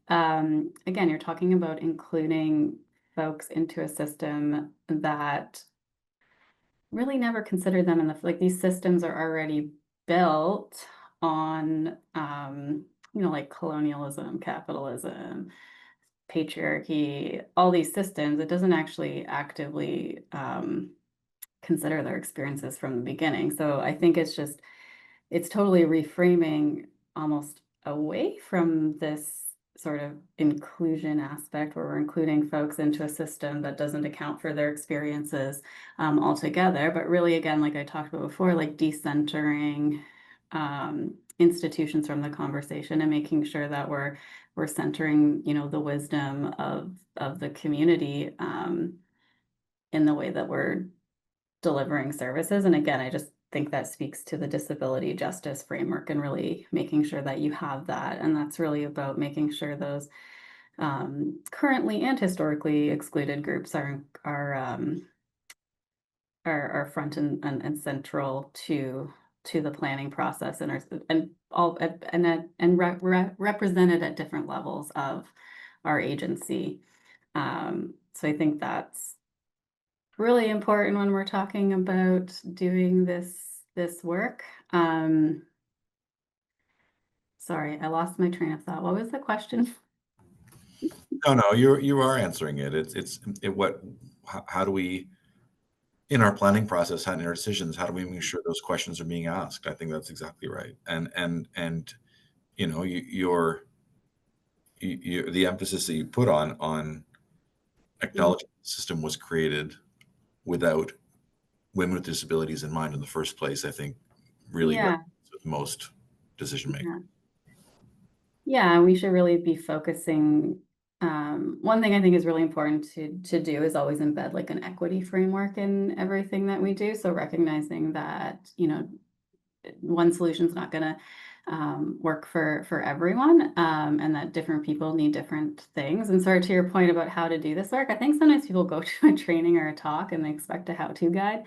again, you're talking about including folks into a system that really never considered them in the, like, these systems are already built on, like colonialism, capitalism, patriarchy, all these systems. It doesn't actually actively consider their experiences from the beginning. So I think it's totally reframing almost away from this sort of inclusion aspect where we're including folks into a system that doesn't account for their experiences altogether, but really, again, like I talked about before, like decentering institutions from the conversation and making sure that we're centering, you know, the wisdom of the community in the way that we're delivering services. And again, I just think that speaks to the disability justice framework and really making sure that you have that. And that's really about making sure those currently and historically excluded groups are front and central to the planning process and represented at different levels of our agency. So I think that's really important when we're talking about doing this work. Sorry, I lost my train of thought. What was the question? No, you are answering it. How do we, in our planning process and in our decisions, how do we make sure those questions are being asked? I think that's exactly right. And you know, the emphasis that you put on acknowledging the system was created without women with disabilities in mind in the first place, I think really Yeah. resonates with most decision makers. Yeah, we should really be focusing. One thing I think is really important to do is always embed like an equity framework in everything that we do. So recognizing that, you know, one solution is not going to work for everyone, and that different people need different things. And so to your point about how to do this work, I think sometimes people go to a training or a talk and they expect a how-to guide.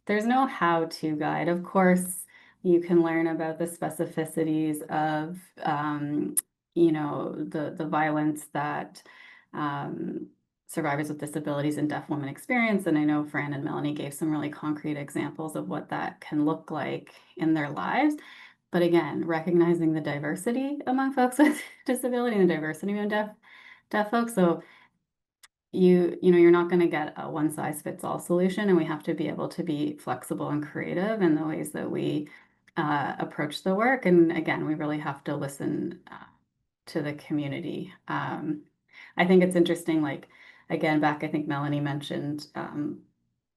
There's no how-to guide. Of course, you can learn about the specificities of you know, the violence that survivors with disabilities and deaf women experience. And I know Fran and Melanie gave some really concrete examples of what that can look like in their lives. But again, recognizing the diversity among folks with disability and the diversity of deaf folks. So you know, you're not going to get a one size fits all solution, and we have to be able to be flexible and creative in the ways that we approach the work. And again, we really have to listen to the community. I think it's interesting, like, again, back, I think Melanie mentioned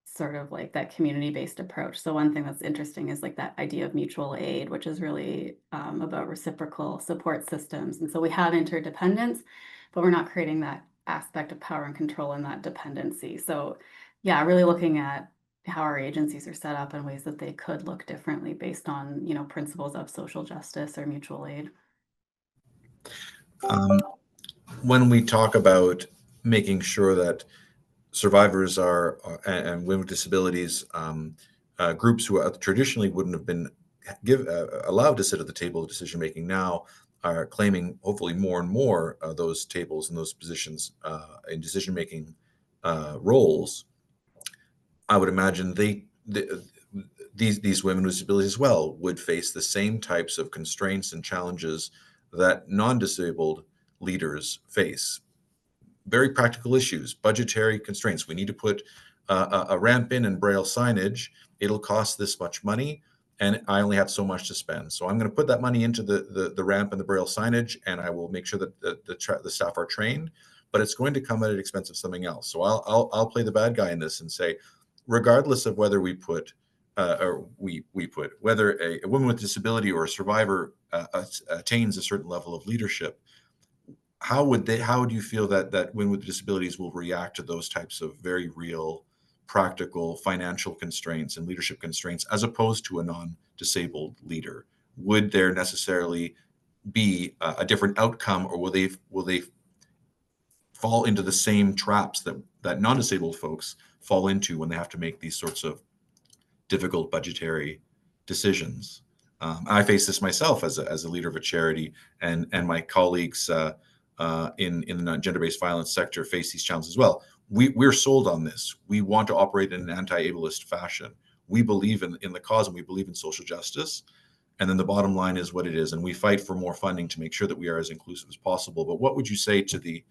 sort of like that community-based approach. So one thing that's interesting is like that idea of mutual aid, which is really about reciprocal support systems. And so we have interdependence, but we're not creating that aspect of power and control in that dependency. So yeah, really looking at how our agencies are set up in ways that they could look differently based on, you know, principles of social justice or mutual aid. When we talk about making sure that survivors are and women with disabilities, groups who traditionally wouldn't have been allowed to sit at the table of decision making now are claiming hopefully more and more those tables and those positions in decision making roles. I would imagine these women with disabilities as well would face the same types of constraints and challenges that non-disabled leaders face. Very practical issues, budgetary constraints. We need to put a ramp in and braille signage. It'll cost this much money, and I only have so much to spend. So I'm going to put that money into the ramp and the braille signage, and I will make sure that the staff are trained. But it's going to come at an expense of something else. So I'll play the bad guy in this and say, regardless of whether we put whether a woman with disability or a survivor attains a certain level of leadership, how would you feel that women with disabilities will react to those types of very real, practical financial constraints and leadership constraints as opposed to a non-disabled leader? Would there necessarily be a different outcome, or will they fall into the same traps that non-disabled folks fall into when they have to make these sorts of difficult budgetary decisions? I face this myself as a leader of a charity, and my colleagues in the gender-based violence sector face these challenges as well. We're sold on this. We want to operate in an anti-ableist fashion. We believe in the cause, and we believe in social justice. And then the bottom line is what it is, and we fight for more funding to make sure that we are as inclusive as possible. But what would you say to the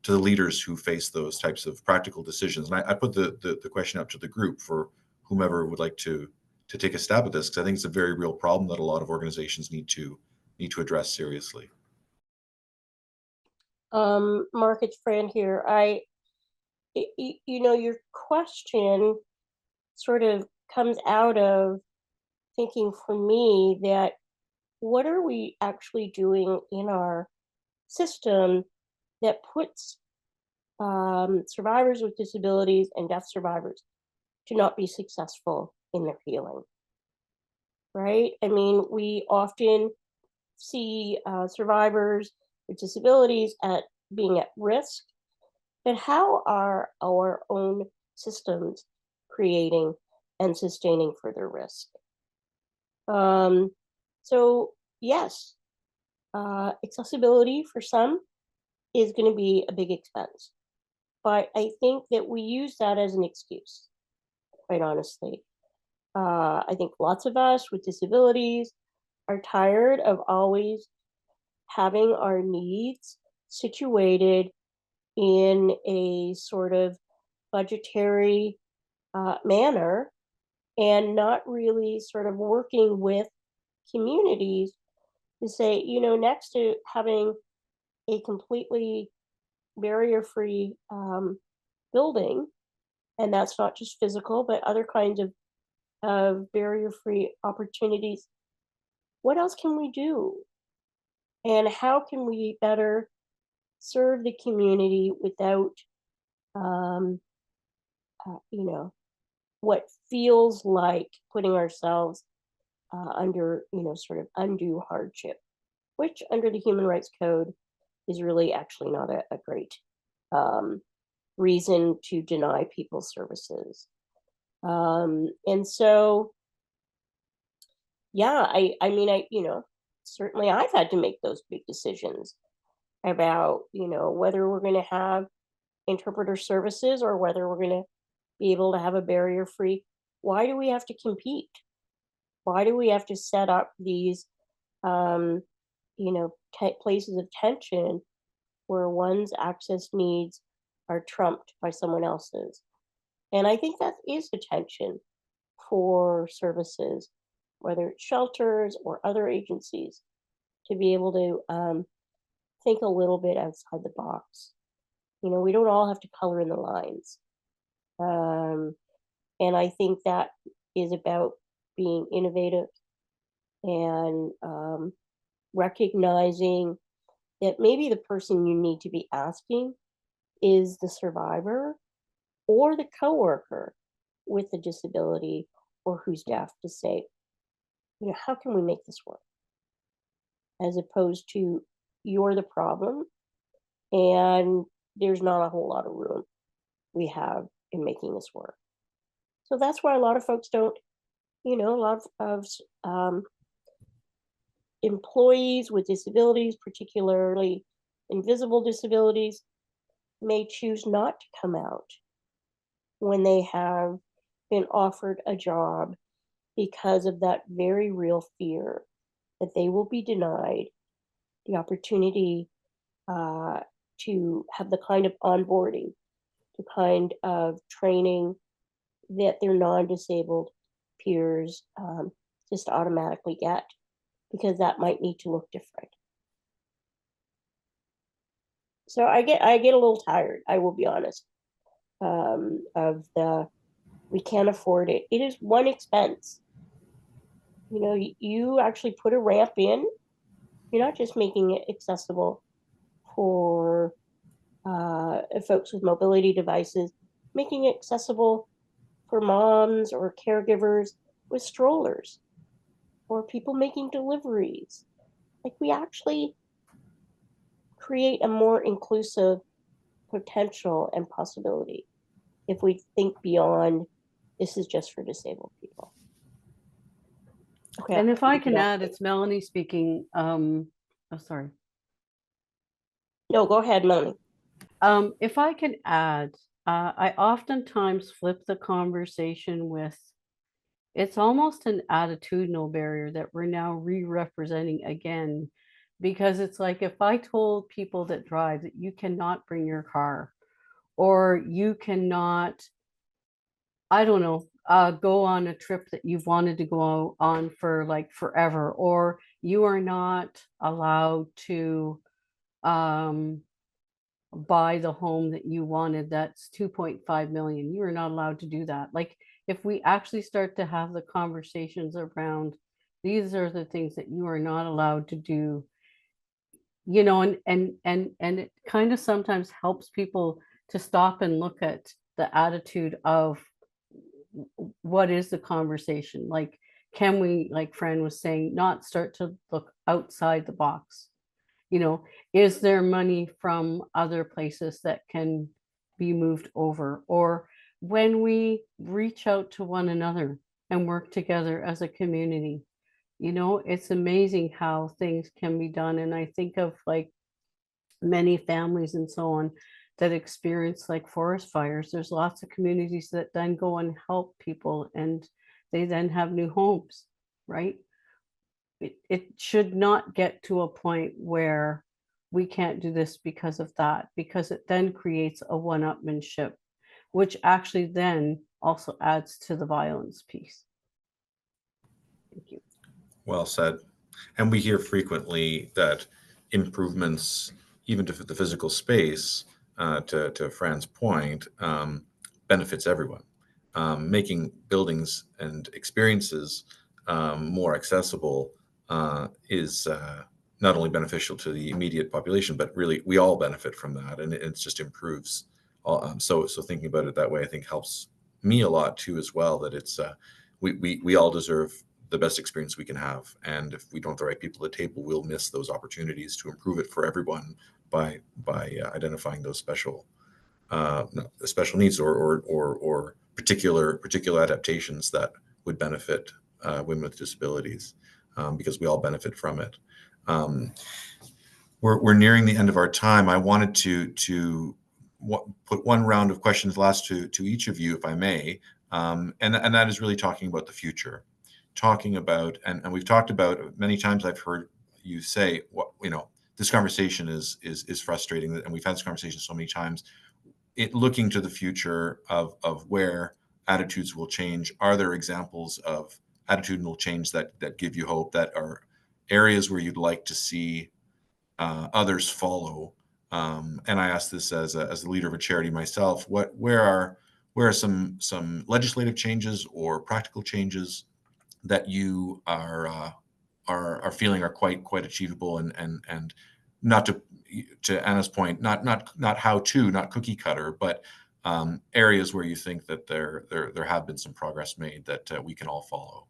leaders who face those types of practical decisions? And I put the question up to the group for whomever would like to take a stab at this, because I think it's a very real problem that a lot of organizations need to need to address seriously. Mark, it's Fran here. Your question sort of comes out of thinking for me that what are we actually doing in our system that puts survivors with disabilities and deaf survivors to not be successful in their healing, right? I mean, we often see survivors with disabilities being at risk, but how are our own systems creating and sustaining further risk? So yes, accessibility for some is going to be a big expense, but I think that we use that as an excuse, quite honestly. I think lots of us with disabilities are tired of always having our needs situated in a sort of budgetary manner and not really sort of working with communities to say, next to having a completely barrier-free building, and that's not just physical, but other kinds of barrier-free opportunities, what else can we do? And how can we better serve the community without, what feels like putting ourselves under, sort of undue hardship, which under the Human Rights Code is really actually not a great reason to deny people services. And so, yeah, I mean, certainly I've had to make those big decisions about, whether we're going to have interpreter services or whether we're going to be able to have a barrier-free. Why do we have to compete? Why do we have to set up these, places of tension where one's access needs are trumped by someone else's? And I think that is the tension for services, whether it's shelters or other agencies, to be able to think a little bit outside the box. We don't all have to color in the lines. And I think that is about being innovative and recognizing that maybe the person you need to be asking is the survivor or the coworker with a disability or who's deaf, to say, how can we make this work? As opposed to, you're the problem and there's not a whole lot of room we have in making this work. So that's why a lot of folks don't, a lot of employees with disabilities, particularly invisible disabilities, may choose not to come out when they have been offered a job because of that very real fear that they will be denied the opportunity to have the kind of onboarding, the kind of training that their non-disabled peers just automatically get, because that might need to look different. So I get a little tired, I will be honest, of the, we can't afford it. It is one expense. You actually put a ramp in, you're not just making it accessible for folks with mobility devices, making it accessible for moms or caregivers with strollers or people making deliveries. Like, we actually create a more inclusive potential and possibility if we think beyond, this is just for disabled people. Okay. And if I can add, it's Melanie speaking. Oh, sorry. No, go ahead, Melanie. If I can add, I oftentimes flip the conversation with, it's almost an attitudinal barrier that we're now re-representing again, because it's like, if I told people that drive that you cannot bring your car, or you cannot, I don't know, go on a trip that you've wanted to go on for like forever, or you are not allowed to buy the home that you wanted that's 2.5 million. You are not allowed to do that. Like, if we actually start to have the conversations around, these are the things that you are not allowed to do, you know, and it kind of sometimes helps people to stop and look at the attitude of what is the conversation. Like, can we, like Fran was saying, not start to look outside the box? You know, is there money from other places that can be moved over? Or when we reach out to one another and work together as a community, you know, it's amazing how things can be done. And I think of like many families and so on that experience like forest fires. There's lots of communities that then go and help people, and they then have new homes, right? It should not get to a point where we can't do this because of that, because it then creates a one-upmanship, which actually then also adds to the violence piece. Thank you. Well said. And we hear frequently that improvements, even to the physical space, to Fran's point, benefits everyone. Making buildings and experiences more accessible is not only beneficial to the immediate population, but really we all benefit from that, and it just improves. So thinking about it that way, I think helps me a lot too as well. That it's we all deserve the best experience we can have, and if we don't have the right people at the table, we'll miss those opportunities to improve it for everyone by identifying those special needs or particular adaptations that would benefit women with disabilities, because we all benefit from it. We're nearing the end of our time. I wanted to put one round of questions last to each of you, if I may, and that is really talking about the future, talking about, and we've talked about many times. I've heard you say, what, you know, this conversation is frustrating, and we've had this conversation so many times. Looking to the future of where attitudes will change. Are there examples of attitudinal change that give you hope, that are areas where you'd like to see others follow? And I ask this as the leader of a charity myself. Where are some legislative changes or practical changes that you are feeling are quite achievable, and not to Anna's point, not how to, not cookie cutter, but areas where you think that there have been some progress made that we can all follow.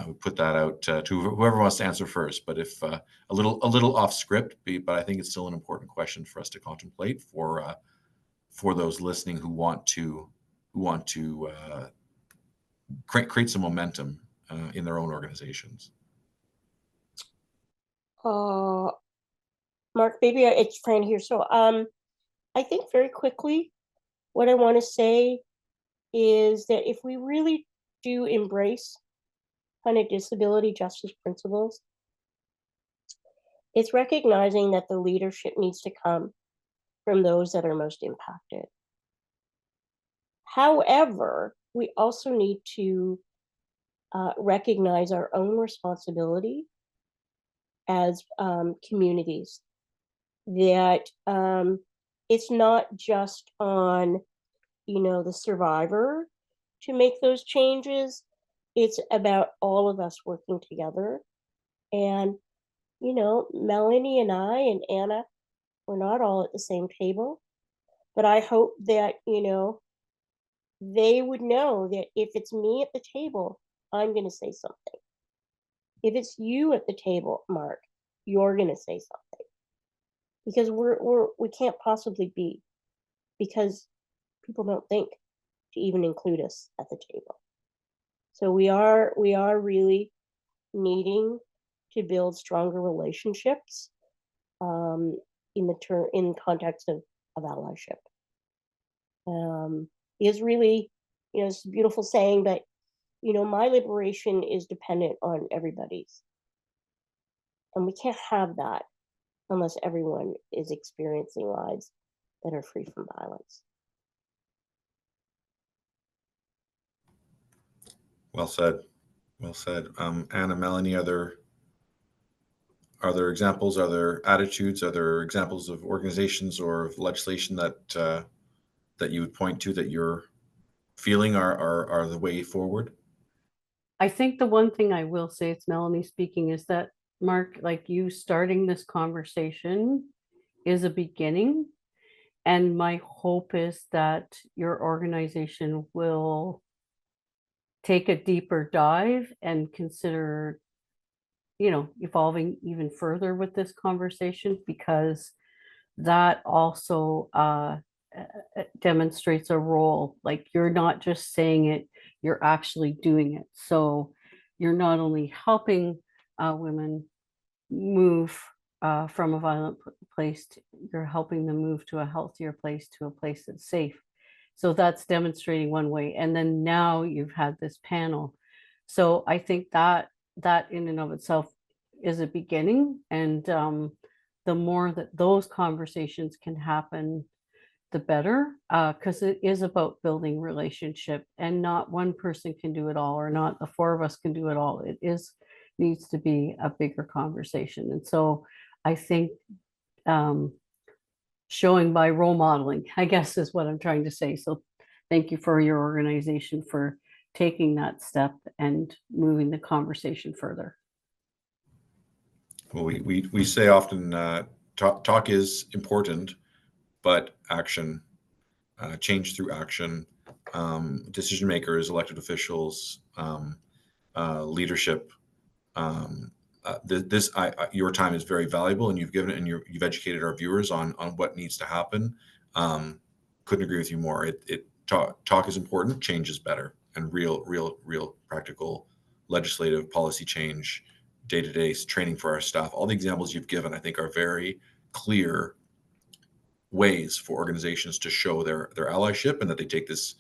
We put that out to whoever wants to answer first, but if a little off script, but I think it's still an important question for us to contemplate for those listening who want to create some momentum in their own organizations. Mark, maybe it's Fran here. So I think very quickly, what I want to say is that if we really do embrace kind of disability justice principles, it's recognizing that the leadership needs to come from those that are most impacted. However, we also need to recognize our own responsibility as communities, that it's not just on, you know, the survivor to make those changes. It's about all of us working together. And, you know, Melanie and I and Anna, we're not all at the same table, but I hope that, you know, they would know that if it's me at the table, I'm going to say something. If it's you at the table, Mark, you're going to say something, because we can't possibly be, because people don't think to even include us at the table. So we are really needing to build stronger relationships in context of allyship. Is really, you know, it's a beautiful saying, but you know, my liberation is dependent on everybody's, and we can't have that unless everyone is experiencing lives that are free from violence. Well said. Well said. Anna, Melanie, are there Are there examples? Are there attitudes? Are there examples of organizations or of legislation that that you would point to that you're feeling are the way forward? I think the one thing I will say, it's Melanie speaking, is that Mark, like you starting this conversation is a beginning. And my hope is that your organization will take a deeper dive and consider, evolving even further with this conversation, because that also demonstrates a role. Like you're not just saying it, you're actually doing it. So you're not only helping women move from a violent place, you're helping them move to a healthier place, to a place that's safe. So that's demonstrating one way. And then now you've had this panel. So I think that in and of itself is a beginning. And the more that those conversations can happen, the better, because it is about building relationship, and not one person can do it all, or not the four of us can do it all. It needs to be a bigger conversation. And so I think showing by role modeling, I guess, is what I'm trying to say. So thank you for your organization for taking that step and moving the conversation further. Well, we say often talk is important, but action, change through action, decision makers, elected officials, leadership. Your time is very valuable, and you've given it, and you've educated our viewers on what needs to happen. Couldn't agree with you more. Talk is important, change is better, and real practical legislative policy change, day-to-day training for our staff. All the examples you've given, I think, are very clear ways for organizations to show their allyship, and that they take this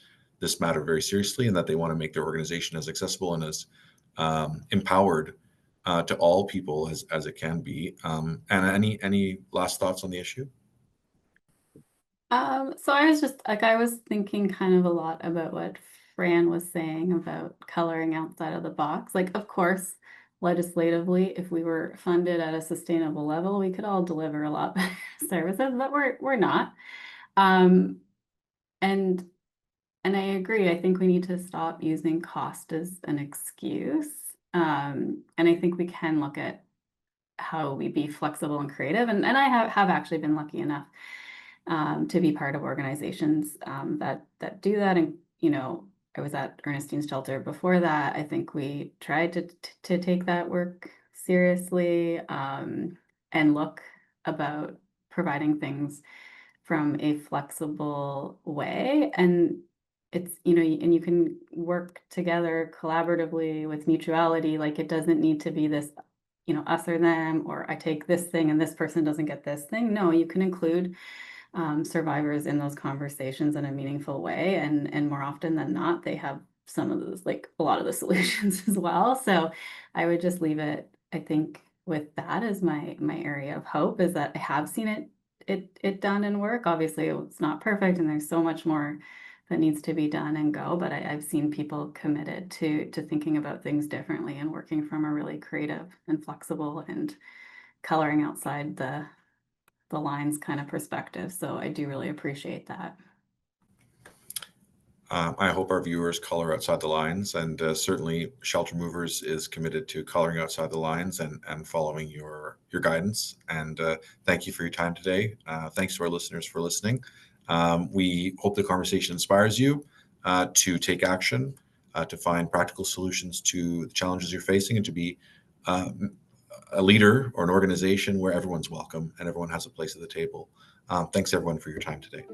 matter very seriously, and that they want to make their organization as accessible and as empowered to all people as it can be. And any last thoughts on the issue? So I was thinking kind of a lot about what Fran was saying about coloring outside of the box. Like, of course, legislatively, if we were funded at a sustainable level, we could all deliver a lot better services, but we're not. And I agree. I think we need to stop using cost as an excuse. And I think we can look at how we be flexible and creative. And I have actually been lucky enough to be part of organizations that do that. And, I was at Ernestine's Shelter before that. I think we tried to take that work seriously and look about providing things from a flexible way. And it's, and you can work together collaboratively with mutuality. Like, it doesn't need to be this, us or them, or I take this thing and this person doesn't get this thing. No, you can include survivors in those conversations in a meaningful way. And more often than not, they have some of those, like a lot of the solutions as well. So I would just leave it, I think, with that as my area of hope, is that I have seen it done in work. Obviously, it's not perfect, and there's so much more that needs to be done and go, but I've seen people committed to thinking about things differently and working from a really creative and flexible and coloring outside the lines kind of perspective. So I do really appreciate that. I hope our viewers color outside the lines, and certainly Shelter Movers is committed to coloring outside the lines and following your guidance. And thank you for your time today. Thanks to our listeners for listening. We hope the conversation inspires you to take action, to find practical solutions to the challenges you're facing, and to be a leader or an organization where everyone's welcome and everyone has a place at the table. Thanks everyone for your time today.